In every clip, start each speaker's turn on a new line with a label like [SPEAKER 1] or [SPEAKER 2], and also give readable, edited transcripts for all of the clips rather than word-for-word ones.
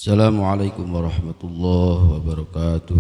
[SPEAKER 1] Assalamualaikum warahmatullahi wabarakatuh.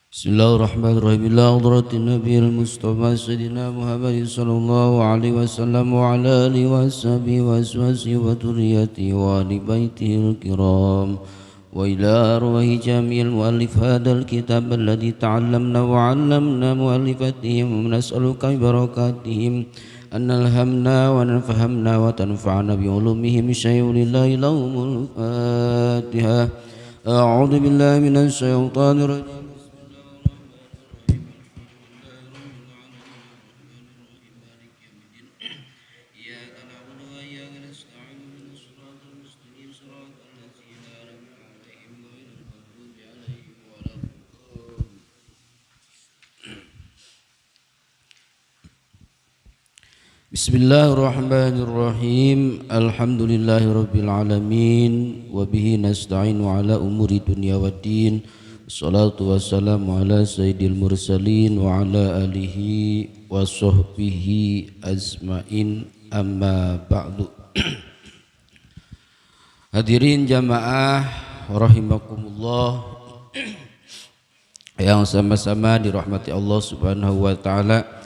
[SPEAKER 1] Bismillahirrahmanirrahim. Ila hadratin nabiyil mustafa sayyidina Muhammad sallallahu alaihi wasallam wa ala alihi wa sahbihi wa ashabihi wa dhurriyyatihi wa ahli baitihi al-kiram wa ila arwahi jami'il muallif hadzal kitab alladhi ta'allamna wa 'allamna muallifatihim wa nas'aluka bi barakatihim أن نلهمنا ونفهمنا وتنفعنا بعلومهم شيء لله لهم الفاتحة. أعوذ بالله من الشيطان الرجيم. Bismillahirrahmanirrahim. Alhamdulillahirabbil alamin wa bihi nasta'inu ala umuri dunya waddin. Wassalatu wassalamu ala sayyidil mursalin wa ala alihi wa sahbihi ajmain, amma ba'du. Hadirin jamaah rahimakumullah yang sama-sama dirahmati Allah Subhanahu wa taala.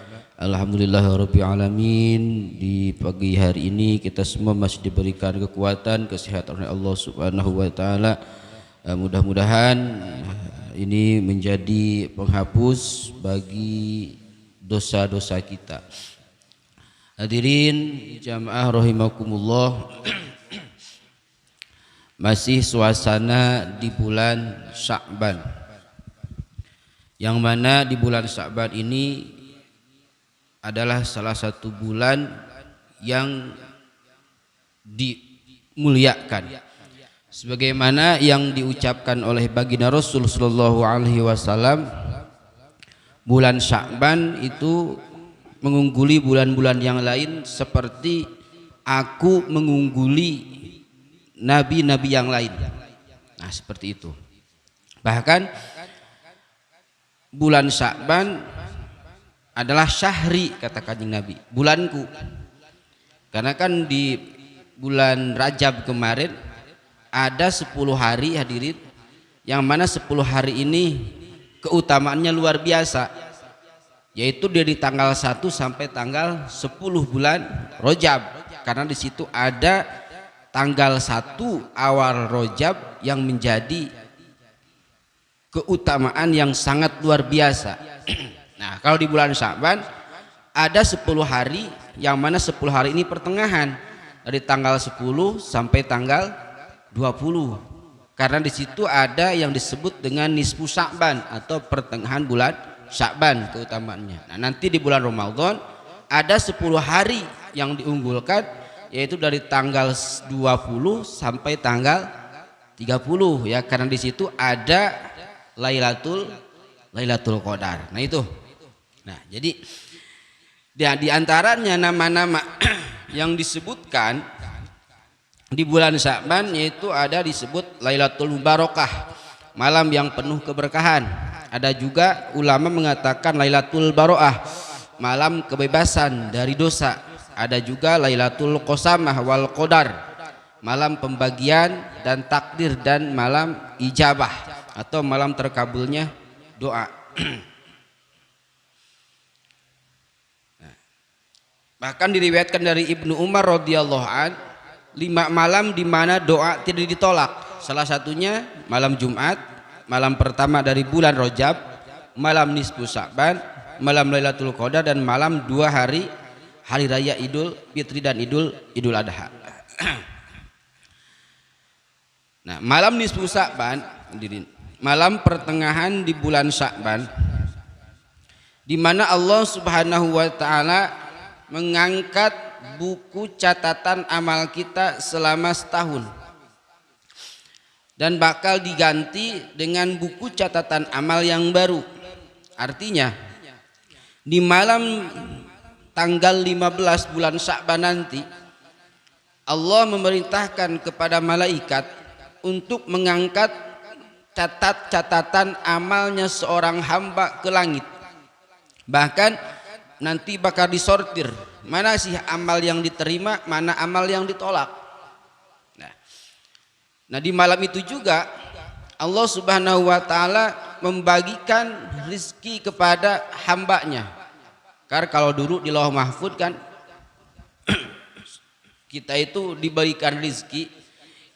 [SPEAKER 1] Alhamdulillahirabbil alamin, di pagi hari ini kita semua masih diberikan kekuatan, kesehatan oleh Allah Subhanahu wa taala. Mudah-mudahan ini menjadi penghapus bagi dosa-dosa kita. Hadirin jamaah rahimakumullah, masih suasana di bulan Sya'ban, yang mana di bulan Sya'ban ini adalah salah satu bulan yang dimuliakan, sebagaimana yang diucapkan oleh baginda Rasul sallallahu alaihi wasallam. Bulan Sya'ban itu mengungguli bulan-bulan yang lain seperti aku mengungguli nabi-nabi yang lain. Nah, seperti itu. Bahkan bulan Sya'ban adalah syahri, kata Kanjeng Nabi, bulanku. Karena kan di bulan Rajab kemarin ada 10 hari, hadirin, yang mana 10 hari ini keutamaannya luar biasa, yaitu dari tanggal 1 sampai tanggal 10 bulan Rajab. Karena di situ ada tanggal 1 awal Rajab yang menjadi keutamaan yang sangat luar biasa. Nah, kalau di bulan Sya'ban ada 10 hari, yang mana 10 hari ini pertengahan dari tanggal 10 sampai tanggal 20. Karena di situ ada yang disebut dengan nisfu Sya'ban atau pertengahan bulan Sya'ban keutamaannya. Nah, nanti di bulan Ramadan ada 10 hari yang diunggulkan, yaitu dari tanggal 20 sampai tanggal 30 ya, karena di situ ada Lailatul Qadar. Nah, itu. Nah, jadi di antaranya nama-nama yang disebutkan di bulan Sya'ban, yaitu ada disebut Lailatul Barakah, malam yang penuh keberkahan. Ada juga ulama mengatakan Lailatul Baroah, malam kebebasan dari dosa. Ada juga Lailatul Qasamah wal Qadar, malam pembagian dan takdir dan malam ijabah atau malam terkabulnya doa. Bahkan diriwayatkan dari Ibnu Umar radhiyallahu an, 5 malam di mana doa tidak ditolak. Salah satunya malam Jumat, malam pertama dari bulan Rajab, malam nisfu Sya'ban, malam Lailatul Qadar, dan malam 2 hari raya Idul Fitri dan Idul Adha. Nah, malam nisfu Sya'ban, malam pertengahan di bulan Sya'ban, di mana Allah Subhanahu wa taala mengangkat buku catatan amal kita selama setahun dan bakal diganti dengan buku catatan amal yang baru. Artinya di malam tanggal 15 bulan Sya'ban nanti Allah memerintahkan kepada malaikat untuk mengangkat catatan amalnya seorang hamba ke langit. Bahkan nanti bakal disortir mana sih amal yang diterima, mana amal yang ditolak. Nah di malam itu juga Allah Subhanahu wa ta'ala membagikan rizki kepada hambanya. Karena kalau dulu di Lauh Mahfud kan kita itu diberikan rizki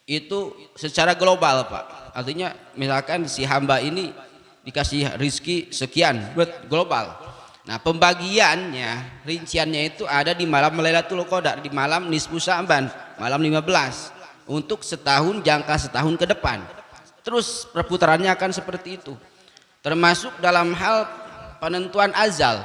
[SPEAKER 1] itu secara global Pak. Artinya misalkan si hamba ini dikasih rizki sekian buat global. Nah pembagiannya, rinciannya itu ada di malam Lailatul Qadar, di malam nisfu Sya'ban, malam 15 untuk setahun, jangka setahun ke depan. Terus perputarannya akan seperti itu. Termasuk dalam hal penentuan azal.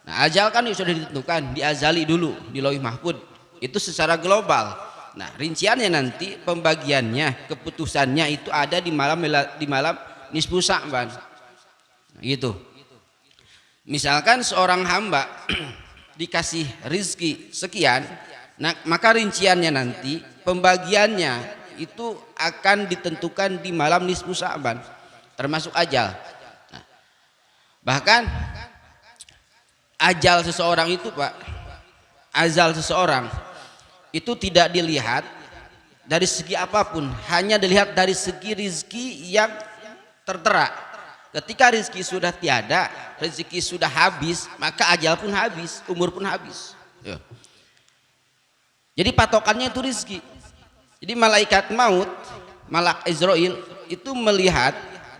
[SPEAKER 1] Nah azal kan sudah ditentukan, diazali dulu di Lauh Mahfud. Itu secara global. Nah rinciannya nanti pembagiannya, keputusannya itu ada di malam nisfu Sya'ban. Nah, gitu. Misalkan seorang hamba dikasih rizki sekian, nah, maka rinciannya nanti pembagiannya itu akan ditentukan di malam nisfu Sya'ban, termasuk ajal. Nah, bahkan ajal seseorang itu Pak, azal seseorang itu tidak dilihat dari segi apapun, hanya dilihat dari segi rizki yang tertera. Ketika rizki sudah tiada, rezeki sudah habis, maka ajal pun habis, umur pun habis. Jadi patokannya itu rizki. Jadi malaikat maut, malak Izrail itu melihat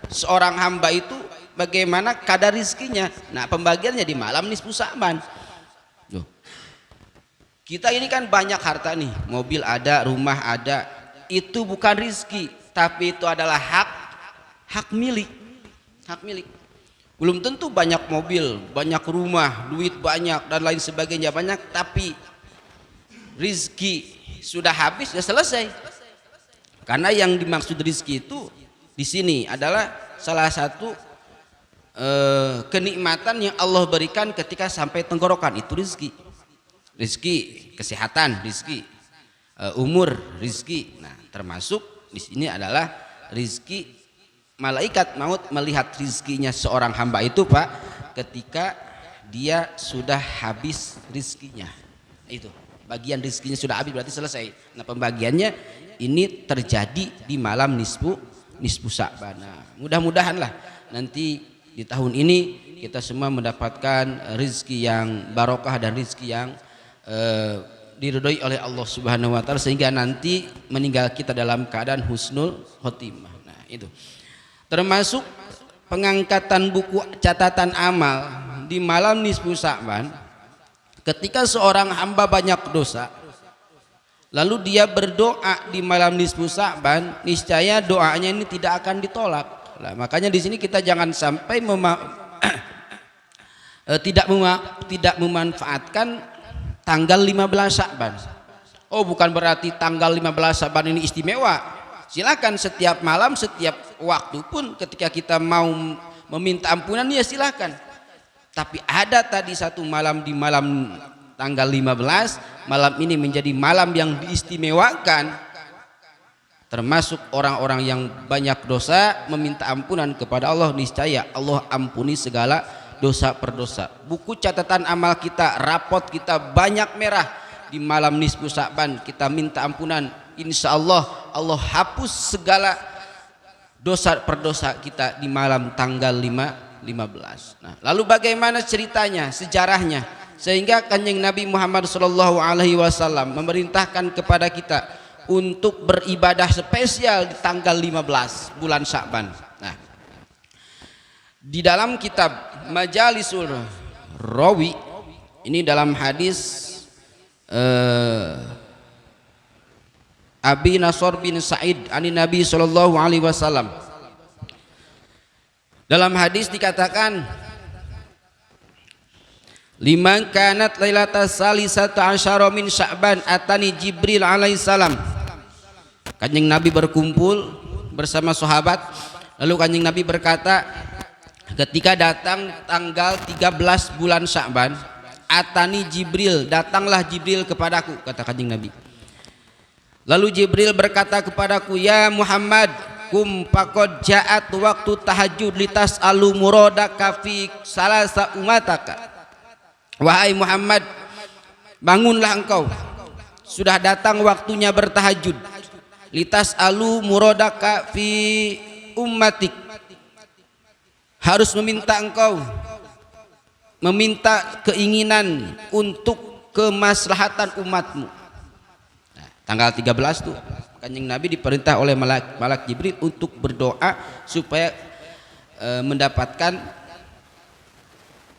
[SPEAKER 1] seorang hamba itu bagaimana kadar rizkinya. Nah pembagiannya di malam nisfu Sya'ban. Kita ini kan banyak harta nih, mobil ada, rumah ada. Itu bukan rizki, tapi itu adalah hak milik. Hak milik. Belum tentu banyak mobil, banyak rumah, duit banyak dan lain sebagainya banyak, tapi rizki sudah habis ya selesai. Karena yang dimaksud rizki itu di sini adalah salah satu kenikmatan yang Allah berikan ketika sampai tenggorokan, itu rizki. Rizki kesehatan, rizki umur, rizki. Nah termasuk di sini adalah rizki. Malaikat maut melihat rizkinya seorang hamba itu Pak ketika dia sudah habis rizkinya. Itu bagian rizkinya sudah habis berarti selesai. Nah pembagiannya ini terjadi di malam nisfu Sya'ban. Nah, mudah-mudahan lah nanti di tahun ini kita semua mendapatkan rizki yang barokah dan rizki yang diridhoi oleh Allah Subhanahu wa ta'ala sehingga nanti meninggal kita dalam keadaan husnul khotimah. Nah itu termasuk pengangkatan buku catatan amal di malam nisfu Sya'ban. Ketika seorang hamba banyak dosa lalu dia berdoa di malam nisfu Sya'ban, niscaya doanya ini tidak akan ditolak. Nah, makanya di sini kita jangan sampai tidak memanfaatkan tanggal 15 Sya'ban. Oh bukan berarti tanggal 15 Sya'ban ini istimewa. Silakan setiap malam, setiap waktu pun ketika kita mau meminta ampunan ya silakan. Tapi ada tadi satu malam di malam tanggal 15, malam ini menjadi malam yang diistimewakan. Termasuk orang-orang yang banyak dosa meminta ampunan kepada Allah, niscaya Allah ampuni segala dosa perdosa. Buku catatan amal kita, rapot kita banyak merah di malam nisfu Sya'ban. Kita minta ampunan, insya Allah Allah hapus segala dosa perdosa kita di malam tanggal 15. Nah, lalu bagaimana ceritanya, sejarahnya sehingga Kanjeng Nabi Muhammad SAW memerintahkan kepada kita untuk beribadah spesial di tanggal 15 bulan Sya'ban. Nah, di dalam kitab Majalisul Rawi ini dalam hadis Abi Nasr bin Sa'id ani Nabi sallallahu alaihi wasallam. Dalam hadis dikatakan liman kanat lailatas salisata asyara min Sya'ban atani Jibril alaihi salam. Kanjeng Nabi berkumpul bersama sahabat, lalu Kanjeng Nabi berkata ketika datang tanggal 13 bulan Sya'ban, atani Jibril, datanglah Jibril kepadaku, kata Kanjeng Nabi. Lalu Jibril berkata kepadaku, ya Muhammad, kum faqad ja'at waktu tahajud litas alu muradaka fi salasa umataka. Wahai Muhammad, bangunlah engkau, sudah datang waktunya bertahajud. Litas alu murodaka fi ummatik, harus meminta engkau, meminta keinginan untuk kemaslahatan umatmu. Nah, tanggal 13 tuh Kanjeng Nabi diperintah oleh malak Jibril untuk berdoa supaya mendapatkan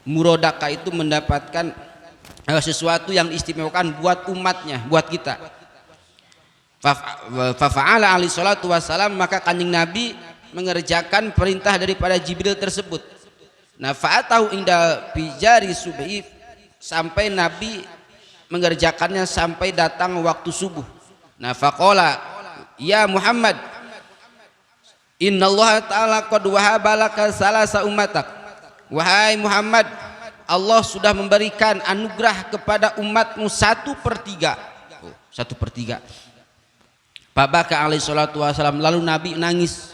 [SPEAKER 1] murodaka, itu mendapatkan sesuatu yang istimewakan buat umatnya, buat kita. Fafa'ala alaihi salatu wassalam, maka Kanjeng Nabi mengerjakan perintah daripada Jibril tersebut. Nah, fa'atahu inda fijari subhi, sampai Nabi mengerjakannya sampai datang waktu subuh. Nah, faqala ya Muhammad, innallaha ta'ala qad wahaba laka salasa ummatak. Wahai Muhammad, Allah sudah memberikan anugerah kepada umatmu 1/3. 1/3. Babaka alaihi salatu wassalam, lalu Nabi nangis.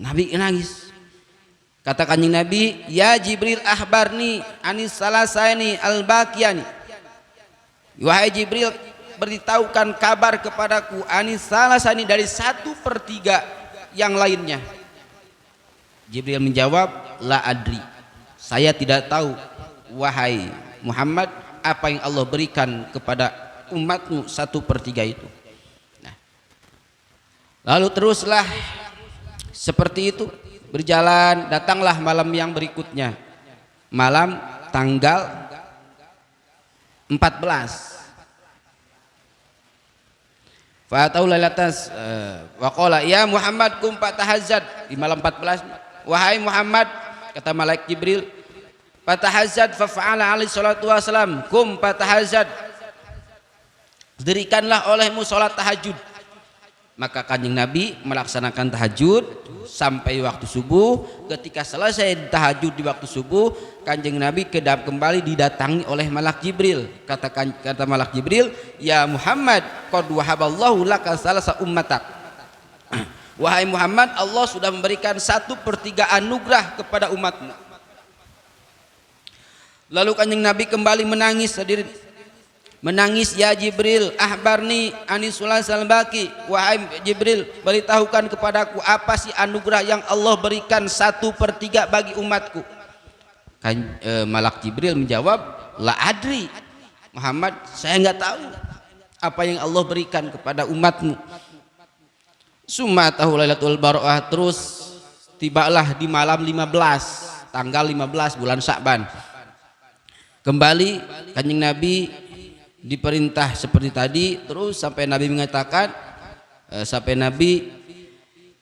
[SPEAKER 1] Nabi nangis. Kata Kanjeng Nabi, ya Jibril akhbarni anis salasaini al-baqiyani. Wahai Jibril, beritahukan kabar kepadaku anis salasani, dari 1/3 yang lainnya. Jibril menjawab, la adri, saya tidak tahu wahai Muhammad apa yang Allah berikan kepada umatmu 1/3 itu. Nah, lalu teruslah seperti itu berjalan. Datanglah malam yang berikutnya, malam tanggal 14. Fa'atau lailatas wa qala ya Muhammad kum fatahajjad, di malam 14. Wahai Muhammad, kata malaikat Jibril, fatahajjad, fafa'ala alaihi salatu wassalam, kum fatahajjad, dirikanlah olehmu salat tahajud. Maka Kanjeng Nabi melaksanakan tahajud sampai waktu subuh. Ketika selesai tahajud di waktu subuh, Kanjeng Nabi kembali didatangi oleh malak Jibril. Kata malak Jibril, ya Muhammad, qad wahaballahu laka salasa ummatak. Wahai Muhammad, Allah sudah memberikan 1/3 anugerah kepada umatmu. Lalu Kanjeng Nabi kembali menangis, hadirin. Menangis, ya Jibril ahbarni anis sulasal baqi. Wahai Jibril, beritahukan kepadaku apa sih anugerah yang Allah berikan 1/3 bagi umatku. Malak Jibril menjawab, la adri Muhammad, saya nggak tahu apa yang Allah berikan kepada umatmu. Summa tahu lailatul baroah, terus tibalah di malam 15, tanggal 15 bulan Sya'ban. Kembali Kanjeng Nabi diperintah seperti tadi, terus sampai Nabi mengatakan, sampai Nabi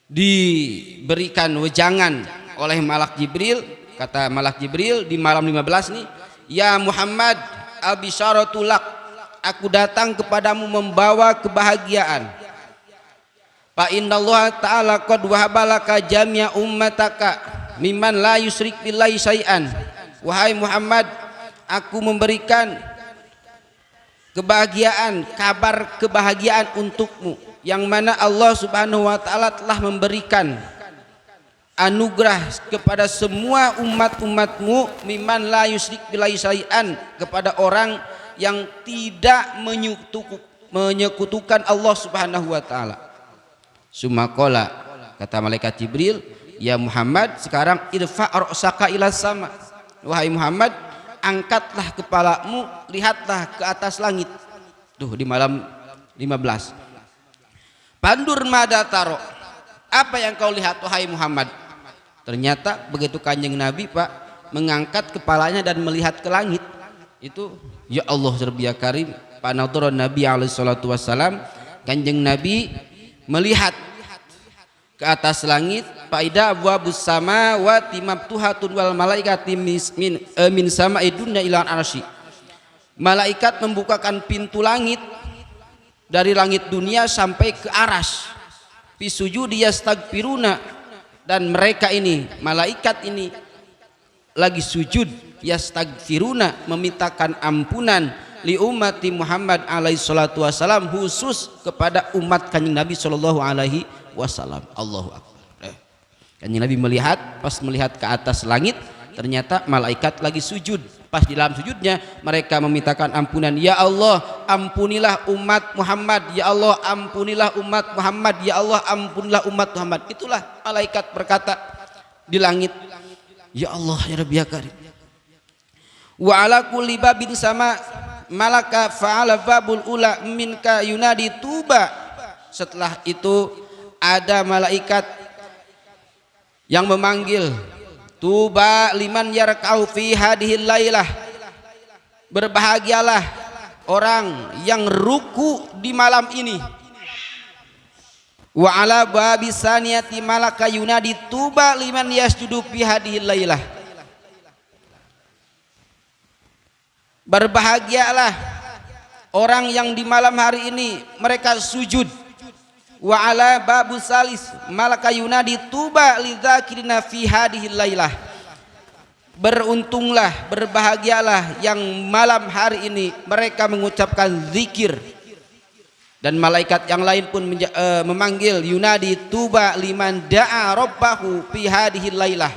[SPEAKER 1] diberikan wejangan oleh malak Jibril. Kata malak Jibril di malam 15 nih, ya Muhammad al-bisyaratulak, aku datang kepadamu membawa kebahagiaan. Fa innallaha ta'ala qad wahabalaka jami'a ummataka mimman la yusyrik billahi syai'an. Wahai Muhammad, aku memberikan kebahagiaan, kabar kebahagiaan untukmu, yang mana Allah Subhanahu wa taala telah memberikan anugerah kepada semua umat-umatmu, mimman la yusyrik billahi syai'an, kepada orang yang tidak menyekutukan Allah Subhanahu wa taala. Sumakola, kata malaikat Jibril, ya Muhammad, sekarang irfa' ra'saka ila sama. Wahai Muhammad, angkatlah kepalamu, lihatlah ke atas langit. Tuh di malam 15. Pandur mada taro, apa yang kau lihat wahai Muhammad? Ternyata begitu Kanjeng Nabi Pak mengangkat kepalanya dan melihat ke langit, itu ya Allah terbiak karim, panadharon Nabi alaihi salatu wassalam, Kanjeng Nabi melihat ke atas langit, faida abwabus samawati maftuhatun wal malaikati min sama'i dunya ila arsy. Malaikat membukakan pintu langit dari langit dunia sampai ke aras. Fi sujudi yastaghfiruna, dan mereka ini, malaikat ini lagi sujud, yastaghfiruna, memintakan ampunan li ummati Muhammad alaihi salatu wasalam, khusus kepada umat Kanjeng Nabi sallallahu alaihi wasallam. Allahu akbar. Kanjeng Nabi melihat, pas melihat ke atas langit, ternyata malaikat lagi sujud Pas di dalam sujudnya mereka memintakan ampunan, ya Allah ampunilah umat Muhammad, ya Allah ampunilah umat Muhammad, ya Allah ampunilah umat Muhammad. Itulah malaikat berkata di langit, ya Allah ya Rabbi ya Karim. Wa ala kulli babin sama malaka fa'ala babul ula minka yunadi tuba. Setelah itu ada malaikat yang memanggil, tuba liman yarka'u fi hadhil lailah, berbahagialah orang yang ruku di malam ini. Wa ala babi saniyati malaka yunadi tuba liman yasjudu fi hadhil lailah, berbahagialah orang yang di malam hari ini mereka sujud. Wa ala babu salis malaka yunadi tuba lidzakirina fi hadhil lailah, beruntunglah berbahagialah yang malam hari ini mereka mengucapkan zikir. Dan malaikat yang lain pun memanggil, yunadi tuba liman da'a rabbahu fi hadhil lailah,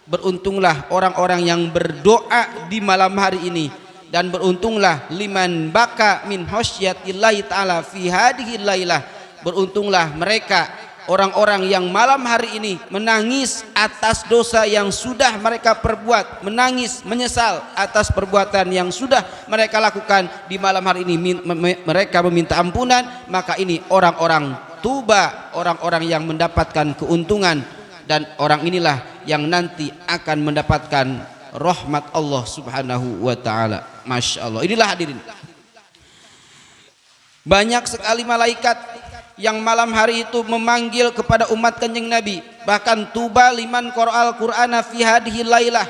[SPEAKER 1] beruntunglah orang-orang yang berdoa di malam hari ini. Dan beruntunglah liman baka min khasyatillahi ta'ala fi hadhil lailah, beruntunglah mereka orang-orang yang malam hari ini menangis atas dosa yang sudah mereka perbuat, menangis menyesal atas perbuatan yang sudah mereka lakukan di malam hari ini, mereka meminta ampunan. Maka ini orang-orang tuba, orang-orang yang mendapatkan keuntungan, dan orang inilah yang nanti akan mendapatkan rahmat Allah subhanahu wa ta'ala. Masya Allah. Inilah hadirin, banyak sekali malaikat yang malam hari itu memanggil kepada umat Kanjeng Nabi. Bahkan tuba liman qara'al qur'ana fi hadhihi lailah,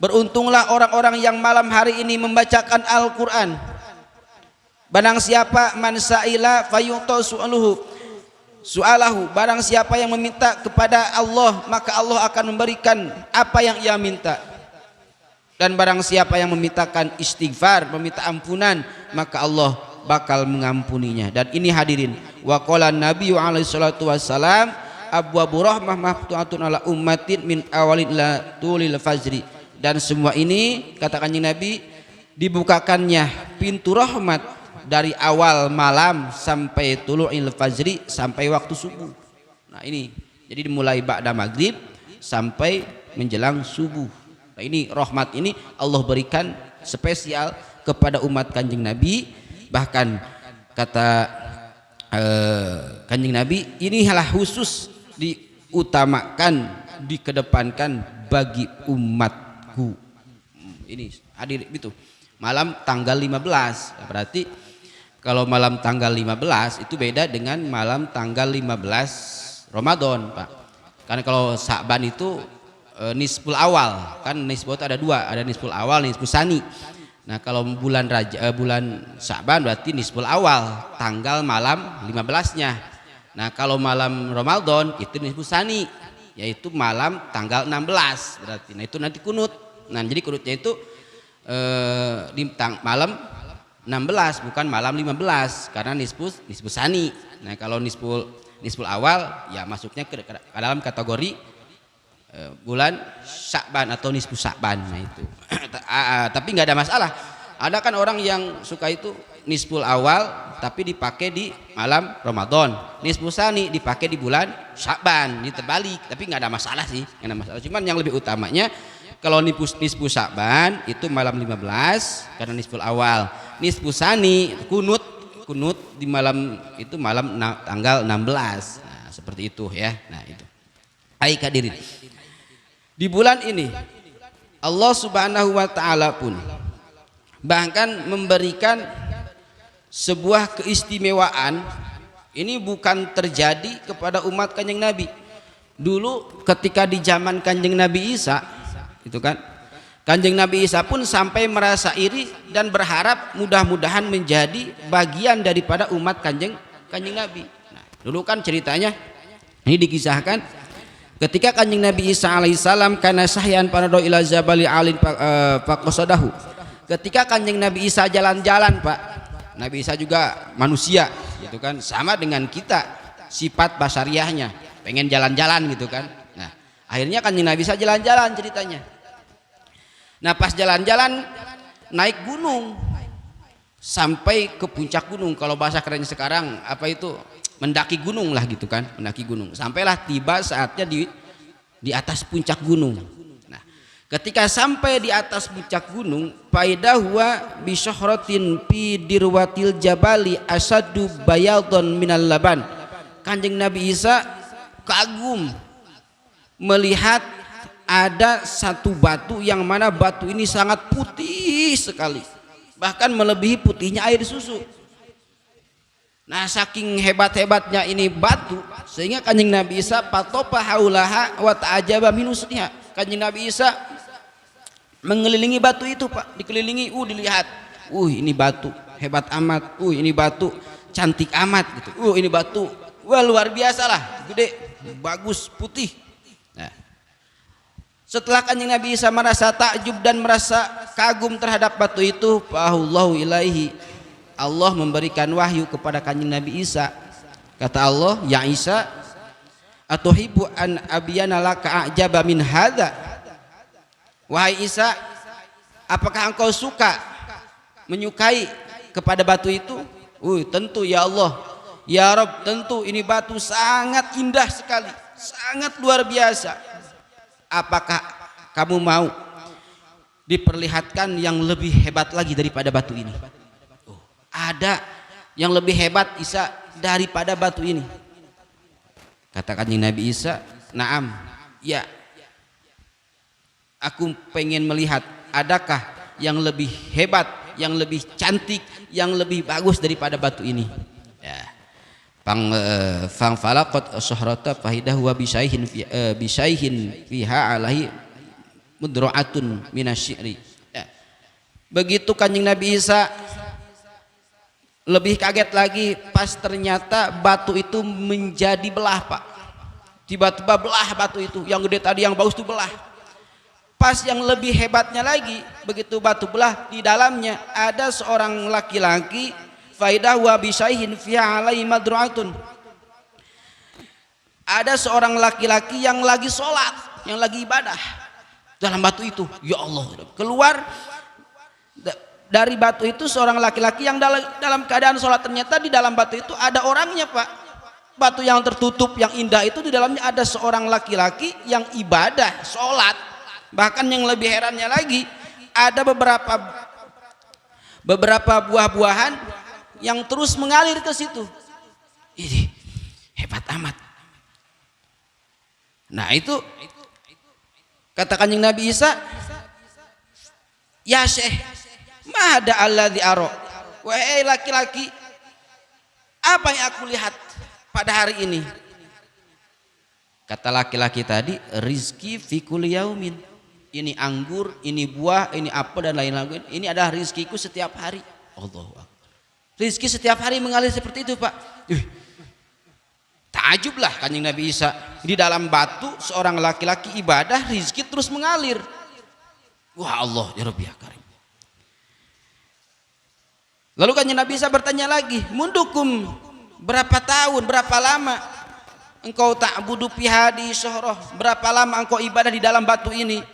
[SPEAKER 1] beruntunglah orang-orang yang malam hari ini membacakan Al-Qur'an. Barang siapa man sa'ila fayu'ta su'alahu, barang siapa yang meminta kepada Allah maka Allah akan memberikan apa yang ia minta. Dan barang siapa yang memintakan istighfar, meminta ampunan, maka Allah bakal mengampuninya. Dan ini hadirin, wa qala nabiyyu alaihi salatu wassalam abwabu rahmah maftuhatun ala ummatin min awalin la tulil fajri. Dan semua ini kata Kanjeng Nabi, dibukakannya pintu rahmat dari awal malam sampai tulu'il fajri, sampai waktu subuh. Nah ini jadi dimulai ba'da maghrib sampai menjelang subuh. Nah ini rahmat ini Allah berikan spesial kepada umat Kanjeng Nabi. Bahkan kata Kanjeng Nabi, inilah khusus diutamakan, dikedepankan bagi umatku. Ini hadir itu malam tanggal 15. Berarti kalau malam tanggal 15 itu beda dengan malam tanggal 15 Ramadan, Pak. Karena kalau Sa'ban itu nisful awal, kan nisful itu ada dua, ada nisful awal, nisful sani. Nah kalau bulan bulan Sa'ban berarti nisful awal, tanggal malam 15-nya. Nah kalau malam Ramadan itu nisful sani, yaitu malam tanggal 16 berarti. Nah itu nanti kunut. Nah jadi kunutnya itu di malam 16 bukan malam 15 karena nisful sani. Nah kalau nisful awal ya masuknya ke dalam kategori bulan Sya'ban atau nisfu Sya'ban. Nah itu tapi nggak ada masalah. Ada kan orang yang suka itu nisful awal tapi dipakai di malam Ramadan, nisfu sani dipakai di bulan Sya'ban, diterbalik. Tapi nggak ada masalah sih, nggak ada masalah. Cuman yang lebih utamanya kalau nisfu Sya'ban itu malam 15 karena nisful awal, nisfu sani kunut di malam itu malam tanggal 16. Nah seperti itu ya. Nah itu baik hadirin, di bulan ini Allah subhanahu wa ta'ala pun bahkan memberikan sebuah keistimewaan. Ini bukan terjadi kepada umat Kanjeng Nabi. Dulu ketika di zaman Kanjeng Nabi Isa itu kan, Kanjeng Nabi Isa pun sampai merasa iri dan berharap mudah-mudahan menjadi bagian daripada umat Kanjeng Nabi. Nah, dulu kan ceritanya ini dikisahkan ketika Kanjeng Nabi Isa alaihissalam kana sahyan panado ila jabali alin faqasadahu. Ketika Kanjeng Nabi Isa jalan-jalan, Pak. Nabi Isa juga manusia gitu kan, sama dengan kita sifat basariahnya, pengen jalan-jalan gitu kan. Nah, akhirnya Kanjeng Nabi Isa jalan-jalan ceritanya. Nah pas jalan-jalan naik gunung sampai ke puncak gunung, kalau bahasa kerennya sekarang apa itu, mendaki gunung lah gitu kan, mendaki gunung. Sampailah tiba saatnya di atas puncak gunung. Nah ketika sampai di atas puncak gunung, faida huwa bisyahratin fi dirwatil jabali asadu bayadun minal laban. Kanjeng Nabi Isa kagum melihat ada satu batu yang mana batu ini sangat putih sekali, bahkan melebihi putihnya air susu. Nah saking hebat-hebatnya ini batu sehingga Kanjeng Nabi Isa patopa haulaha wa ta'ajaba minusnya. Kanjeng Nabi Isa mengelilingi batu itu Pak, dikelilingi, dilihat, ini batu hebat amat, ini batu cantik amat gitu, ini batu wah luar biasa lah, gede, bagus, putih. Nah setelah Kanjeng Nabi Isa merasa takjub dan merasa kagum terhadap batu itu, fa'allahu ilaihi, Allah memberikan wahyu kepada Kanjeng Nabi Isa. Kata Allah, ya Isa, atuhibbu an abiyana laka a'jaba min hadza. Wahai Isa, apakah engkau suka, menyukai kepada batu itu? Tentu ya Allah, ya Rabb, tentu ini batu sangat indah sekali, sangat luar biasa. Apakah kamu mau diperlihatkan yang lebih hebat lagi daripada batu ini? Ada yang lebih hebat Isa daripada batu ini. Kata Kanjeng Nabi Isa, naam, ya, aku pengen melihat adakah yang lebih hebat, yang lebih cantik, yang lebih bagus daripada batu ini. Ya. Fang falaqat suhrata fahidah wa bisayhin fiha alaihi mudra'atun minasyi'ri. Ya. Begitu Kanjeng Nabi Isa lebih kaget lagi pas ternyata batu itu menjadi belah Pak. Tiba-tiba belah batu itu, yang gede tadi yang bagus itu belah. Pas yang lebih hebatnya lagi, begitu batu belah, di dalamnya ada seorang laki-laki, faidah wa bisayhin fiha alaihi madru'atun. Ada seorang laki-laki yang lagi sholat, yang lagi ibadah dalam batu itu. Ya Allah, keluar dari batu itu seorang laki-laki yang dalam keadaan sholat. Ternyata di dalam batu itu ada orangnya Pak. Batu yang tertutup yang indah itu, di dalamnya ada seorang laki-laki yang ibadah sholat. Bahkan yang lebih herannya lagi, ada beberapa buah-buahan yang terus mengalir ke situ. Ini hebat amat. Nah itu kata Kanjeng Nabi Isa, ya Syekh, mahada alladzi ara. Wahai laki-laki, apa yang aku lihat pada hari ini? Kata laki-laki tadi, rizki fi kulli yaumin. Ini anggur, ini buah, ini apa dan lain-lain. Ini adalah rizkiku setiap hari. Allahu Akbar. Rizki setiap hari mengalir seperti itu Pak. Takjublah Kanjeng Nabi Isa, di dalam batu seorang laki-laki ibadah, rizki terus mengalir. Wah Allah ya Rabbi ya Karim. Lalu Kanjeng Nabi Isa bertanya lagi, mundukum, berapa tahun, berapa lama engkau ta'budu fi hadhihi syahroh, berapa lama engkau ibadah di dalam batu ini?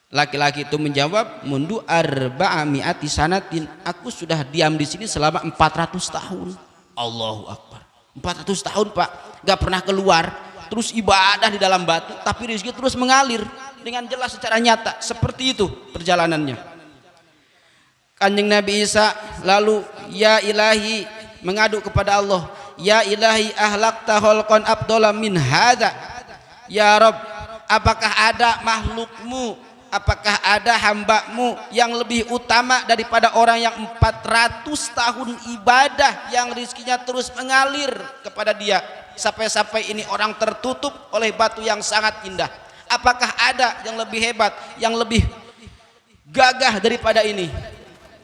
[SPEAKER 1] Laki-laki itu menjawab, mundu arba'ami'ati sanatin, aku sudah diam di sini selama 400 tahun. Allahu Akbar. 400 tahun Pak, gak pernah keluar, terus ibadah di dalam batu, tapi rezeki terus mengalir dengan jelas secara nyata. Seperti itu perjalanannya. Kanjeng Nabi Isa lalu ya ilahi, mengadu kepada Allah, ya ilahi ahlakta khalqan abdala min hadza. Ya Rabb, apakah ada makhlukmu, apakah ada hambamu yang lebih utama daripada orang yang 400 tahun ibadah, yang rizkinya terus mengalir kepada dia, sampai-sampai ini orang tertutup oleh batu yang sangat indah? Apakah ada yang lebih hebat, yang lebih gagah daripada ini?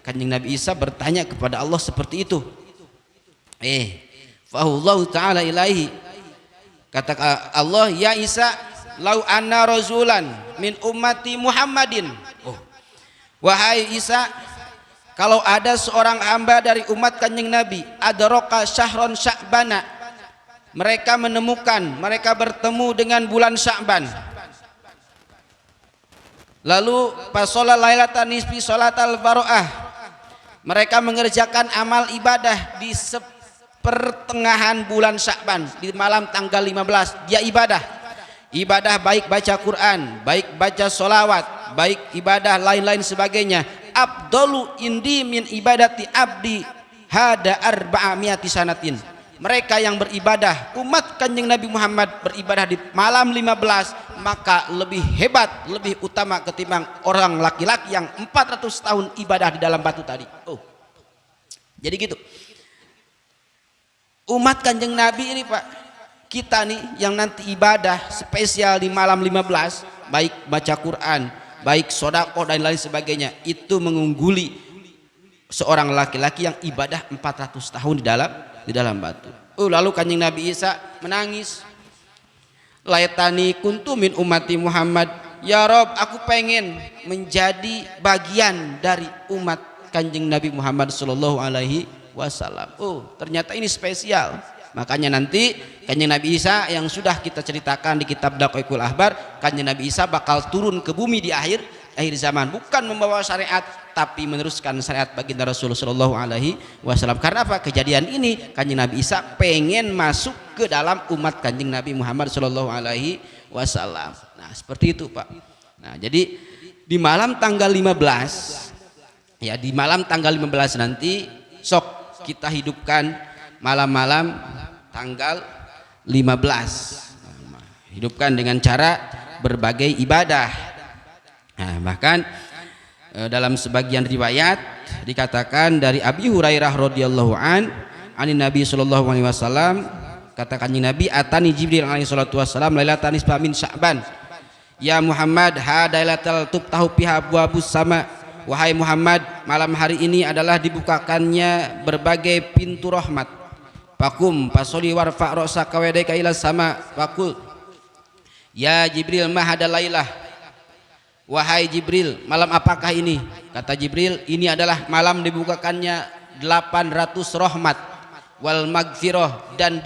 [SPEAKER 1] Kanjeng Nabi Isa bertanya kepada Allah seperti itu. Fahullahu ta'ala ilaihi, kata Allah, ya Isa, lau anna razulan min ummati Muhammadin. Wahai Isa, kalau ada seorang hamba dari umat Kanjeng Nabi, adraka syahron sya'bana, mereka menemukan, mereka bertemu dengan bulan Sya'ban. Lalu fasolat lailatan nisfi salatal baro'ah, mereka mengerjakan amal ibadah di pertengahan bulan Sya'ban, di malam tanggal 15 dia ibadah baik baca Quran, baik baca solawat, baik ibadah lain-lain sebagainya. Abdolu indi min ibadati abdi hada arba'amiyati sanatin. Mereka yang beribadah, umat Kanjeng Nabi Muhammad beribadah di malam 15, maka lebih hebat, lebih utama ketimbang orang laki-laki yang 400 tahun ibadah di dalam batu tadi. Oh, jadi gitu. Umat Kanjeng Nabi ini Pak, kita nih yang nanti ibadah spesial di malam 15, baik baca Quran, baik sedekah dan lain sebagainya, itu mengungguli seorang laki-laki yang ibadah 400 tahun di dalam batu. Lalu Kanjeng Nabi Isa menangis. Laitani kuntu min ummati Muhammad. Ya Rob, aku pengen menjadi bagian dari umat Kanjeng Nabi Muhammad sallallahu alaihi wasallam. Ternyata ini spesial. Makanya nanti Kanjeng Nabi Isa yang sudah kita ceritakan di kitab Daqaiqul Ahbar, Kanjeng Nabi Isa bakal turun ke bumi di akhir zaman, bukan membawa syariat tapi meneruskan syariat baginda Rasulullah sallallahu alaihi wasallam. Karena apa? Kejadian ini Kanjeng Nabi Isa pengen masuk ke dalam umat Kanjeng Nabi Muhammad sallallahu alaihi wasallam. Nah, seperti itu, Pak. Nah, jadi di malam tanggal 15 ya, di malam tanggal 15 nanti sok kita hidupkan malam-malam tanggal 15. Hidupkan dengan cara berbagai ibadah. Nah, bahkan dalam sebagian riwayat dikatakan dari Abi Hurairah radhiyallahu anin Nabi sallallahu alaihi wasallam, katakan Nabi, atani Jibril alaihi salatu wasallam lailatan nisfa min Sya'ban. Ya Muhammad, hadailatal tubtahu fiha abwabus sama. Wahai Muhammad, malam hari ini adalah dibukakannya berbagai pintu rahmat. Fakum fasoli warfa' ra'saka wa yadayka ila sama. Fakul ya Jibril, ma hadal lailah. Wahai Jibril, malam apakah ini? Kata Jibril, ini adalah malam dibukakannya 800 rahmat wal magfirah, dan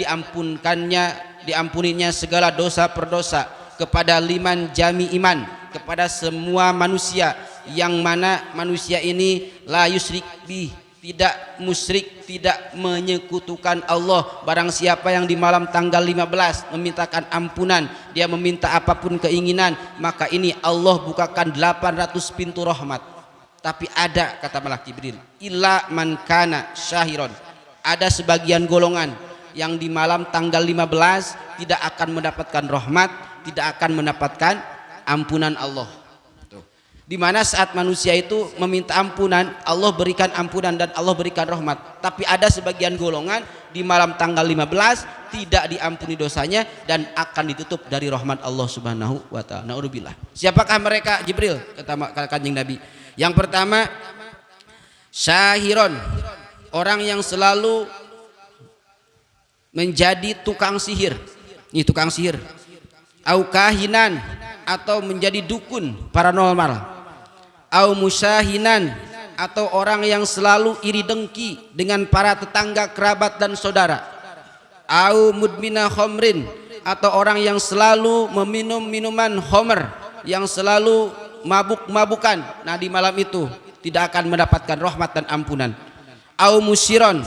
[SPEAKER 1] diampuninya segala dosa perdosa kepada liman jami iman, kepada semua manusia, yang mana manusia ini la yusrik bih, tidak musyrik, tidak menyekutukan Allah. Barang siapa yang di malam tanggal 15 memintakan ampunan, dia meminta apapun keinginan, maka ini Allah bukakan 800 pintu rahmat. Tapi ada, kata malaikat Jibril, illa man kana syahiron, ada sebagian golongan yang di malam tanggal 15 tidak akan mendapatkan rahmat, tidak akan mendapatkan ampunan Allah. Di mana saat manusia itu meminta ampunan, Allah berikan ampunan dan Allah berikan rahmat. Tapi ada sebagian golongan di malam tanggal 15 tidak diampuni dosanya dan akan ditutup dari rahmat Allah Subhanahu wa taala. Naudzubillah. Siapakah mereka? Jibril, kata Kanjeng Nabi. Yang pertama, syahiron, orang yang selalu menjadi tukang sihir. Ini tukang sihir. Au kahinan, atau menjadi dukun paranormal. Au musyahinan, atau orang yang selalu iri dengki dengan para tetangga, kerabat dan saudara. Au mudmina khomrin, atau orang yang selalu meminum minuman homer, yang selalu mabuk-mabukan. Nah, di malam itu tidak akan mendapatkan rahmat dan ampunan. Au musiron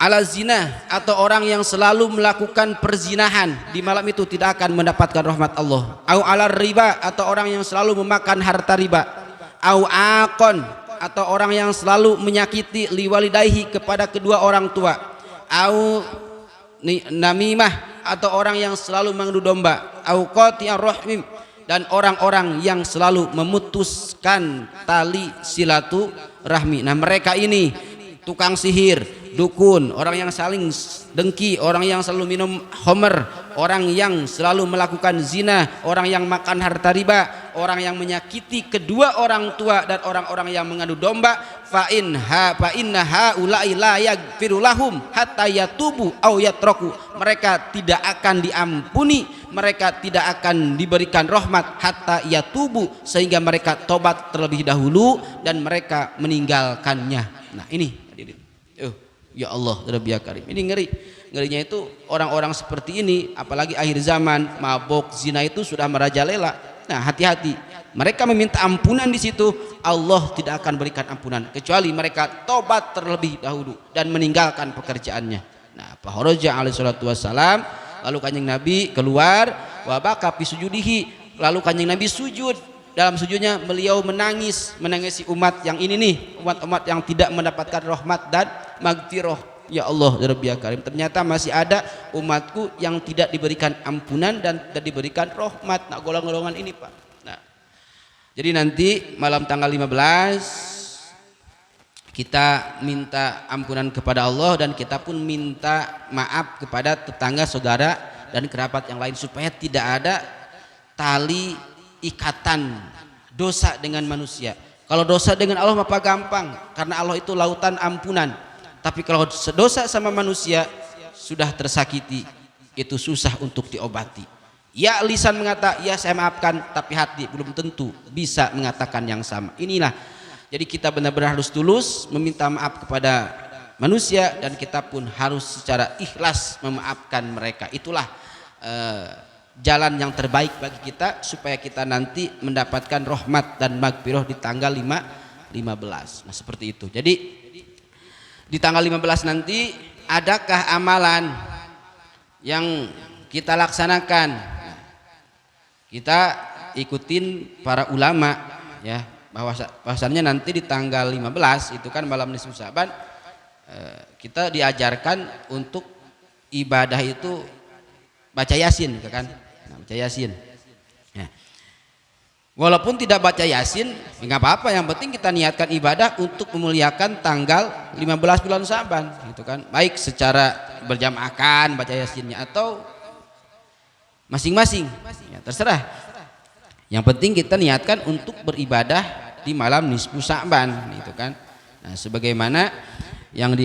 [SPEAKER 1] ala zina, atau orang yang selalu melakukan perzinahan, di malam itu tidak akan mendapatkan rahmat Allah. Au ala riba, atau orang yang selalu memakan harta riba. Au akon, atau orang yang selalu menyakiti liwalidaihi, kepada kedua orang tua. Au namimah, atau orang yang selalu mengadu domba. Au qati'ar rahim, dan orang-orang yang selalu memutuskan tali silaturahmi. Nah, mereka ini tukang sihir, dukun, orang yang saling dengki, orang yang selalu minum homer, orang yang selalu melakukan zina, orang yang makan harta riba, orang yang menyakiti kedua orang tua, dan orang-orang yang mengadu domba. Fa inna haula'i la yaghfiru lahum hatta yatubu aw yatraku. Mereka tidak akan diampuni, mereka tidak akan diberikan rahmat hatta yatubu, sehingga mereka tobat terlebih dahulu dan mereka meninggalkannya. Nah, ini ya Allah, Rabbi Karim, ini ngerinya itu orang-orang seperti ini, apalagi akhir zaman, mabok, zina itu sudah merajalela. Nah, hati-hati, mereka meminta ampunan di situ, Allah tidak akan berikan ampunan kecuali mereka tobat terlebih dahulu dan meninggalkan pekerjaannya. Nah, Fahoroja alaihi salatu wassalam, lalu kanjeng Nabi keluar, wa baka fi sujudihi, lalu kanjeng Nabi sujud. Dalam sujudnya beliau menangisi umat yang ini nih, umat-umat yang tidak mendapatkan rahmat dan magfirah. Ya Allah ya Rabbi ya Karim, ternyata masih ada umatku yang tidak diberikan ampunan dan tidak diberikan rahmat. Nah, golongan-golongan ini Pak. Nah, jadi nanti malam tanggal 15 kita minta ampunan kepada Allah dan kita pun minta maaf kepada tetangga, saudara dan kerabat yang lain supaya tidak ada tali ikatan dosa dengan manusia. Kalau dosa dengan Allah apa gampang, karena Allah itu lautan ampunan. Tapi kalau dosa sama manusia sudah tersakiti, itu susah untuk diobati. Ya lisan mengatakan ya saya maafkan, tapi hati belum tentu bisa mengatakan yang sama. Inilah, jadi kita benar-benar harus tulus meminta maaf kepada manusia dan kita pun harus secara ikhlas memaafkan mereka. Itulah jalan yang terbaik bagi kita supaya kita nanti mendapatkan rahmat dan magfirah di tanggal 15. Nah, seperti itu. Jadi di tanggal 15 nanti adakah amalan yang kita laksanakan? Kita ikutin para ulama ya, bahwasannya nanti di tanggal 15 itu kan malam nisfu Sa'ban, kita diajarkan untuk ibadah itu baca Yasin kan? Nah, baca Yasin. Ya. Walaupun tidak baca Yasin, nggak apa-apa. Yang penting kita niatkan ibadah untuk memuliakan tanggal 15 bulan Sa'ban, gitu kan? Baik secara berjamaahkan baca Yasinnya atau masing-masing, ya, terserah. Yang penting kita niatkan untuk beribadah di malam nisfu Sa'ban, gitu kan? Nah, sebagaimana yang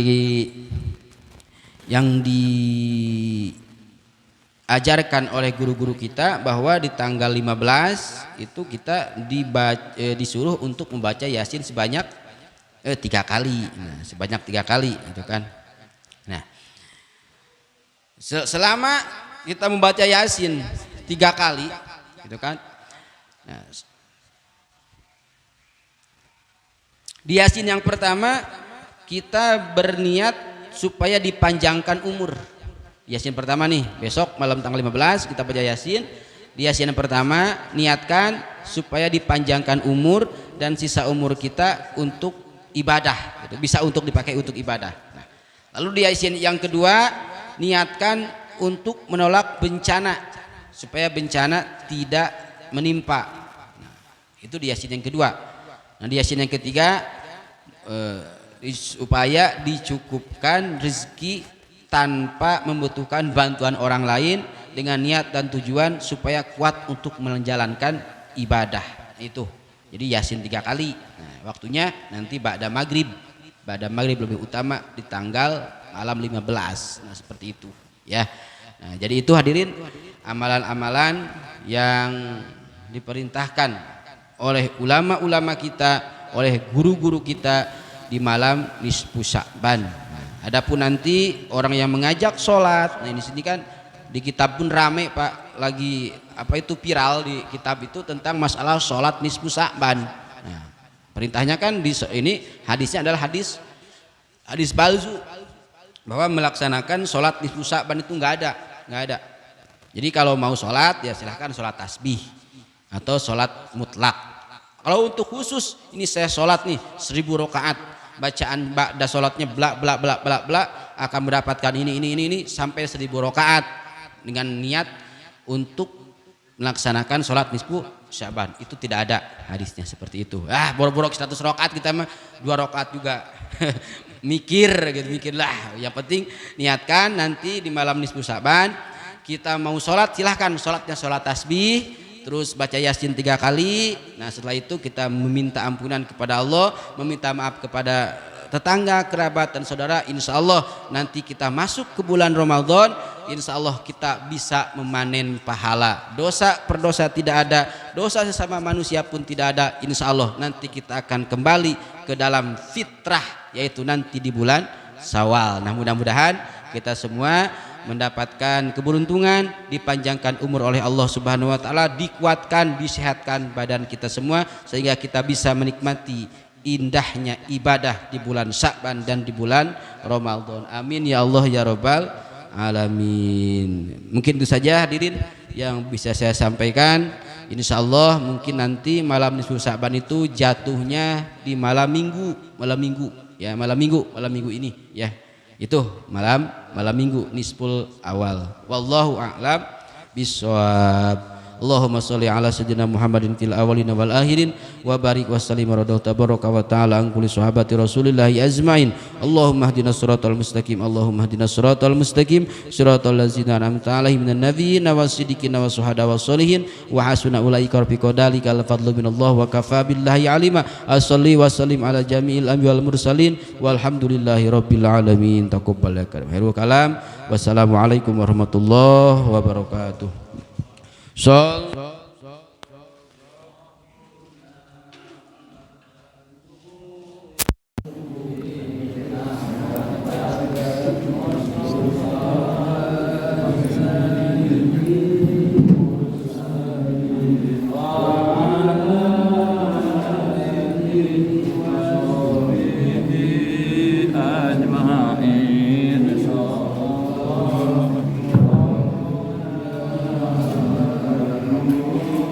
[SPEAKER 1] diajarkan oleh guru-guru kita bahwa di tanggal 15 itu kita disuruh untuk membaca Yasin sebanyak 3 kali. Nah, sebanyak 3 kali itu kan. Nah, selama kita membaca Yasin 3 kali gitu kan. Nah, di Yasin yang pertama kita berniat supaya dipanjangkan umur. Yasin pertama nih, besok malam tanggal 15 kita baca Yasin. Di Yasin yang pertama niatkan supaya dipanjangkan umur dan sisa umur kita untuk ibadah, gitu. Bisa untuk dipakai untuk ibadah. Nah, lalu di Yasin yang kedua niatkan untuk menolak bencana supaya bencana tidak menimpa. Nah, itu di Yasin yang kedua. Nah, di Yasin yang ketiga upaya dicukupkan rezeki tanpa membutuhkan bantuan orang lain dengan niat dan tujuan supaya kuat untuk menjalankan ibadah itu. Jadi Yasin 3 kali. Nah, waktunya nanti ba'da maghrib. Ba'da maghrib lebih utama di tanggal malam 15. Nah, seperti itu ya. Nah, jadi itu hadirin amalan-amalan yang diperintahkan oleh ulama-ulama kita, oleh guru-guru kita di malam nisfu Sa'ban. Adapun nanti orang yang mengajak sholat, nah ini sini kan di kitab pun rame Pak, lagi apa itu viral di kitab itu tentang masalah sholat nisfu Sa'ban. Nah, perintahnya kan ini hadisnya adalah hadis palsu bahwa melaksanakan sholat nisfu Sa'ban itu nggak ada. Jadi kalau mau sholat ya silahkan sholat tasbih atau sholat mutlak. Kalau untuk khusus ini saya sholat nih 1000 rakaat. Bacaan ba'da sholatnya bla akan mendapatkan ini sampai 1000 rakaat dengan niat untuk melaksanakan sholat nisfu Sa'ban. Itu tidak ada hadisnya seperti itu. Boro-boro 100 rakaat kita mah 2 rakaat juga mikirlah. Yang penting niatkan nanti di malam nisfu Sa'ban kita mau sholat, silahkan sholatnya sholat tasbih, terus baca Yasin 3 kali. Nah, setelah itu kita meminta ampunan kepada Allah, meminta maaf kepada tetangga, kerabat dan saudara. Insya Allah nanti kita masuk ke bulan Ramadan, insya Allah kita bisa memanen pahala. Dosa per dosa tidak ada, dosa sesama manusia pun tidak ada. Insya Allah nanti kita akan kembali ke dalam fitrah, yaitu nanti di bulan Syawal. Nah, mudah-mudahan kita semua mendapatkan keberuntungan, dipanjangkan umur oleh Allah Subhanahu wa taala, dikuatkan, disehatkan badan kita semua sehingga kita bisa menikmati indahnya ibadah di bulan Sya'ban dan di bulan Ramadan. Amin ya Allah ya rabbal alamin. Mungkin itu saja hadirin yang bisa saya sampaikan. Insyaallah mungkin nanti malam nisfu Sya'ban itu jatuhnya di malam minggu ya, malam minggu ini ya. Itu malam minggu nisful awal. Wallahu a'lam bishawab. Allahumma sholli ala sayyidina Muhammadin fil awwalin wal akhirin wa barik wa sallim radau tabaraka wa ta'ala an kulli sahabati Rasulillah ajmain. Allahumma ihdinas siratal mustaqim. Allahumma ihdinas siratal mustaqim siratal ladzina an'amta 'alaihim minan nabiyyin wasiddiqin wasuhada wassolihin wa hasuna ulaika rafiqa dzalika al fadlu minallah wa kafa billahi alima. Assalli wa sallim ala jami'il anbiya'i wal mursalin walhamdulillahi rabbil alamin. Taqabbal khairul kalam. Wassalamualaikum warahmatullahi wabarakatuh. So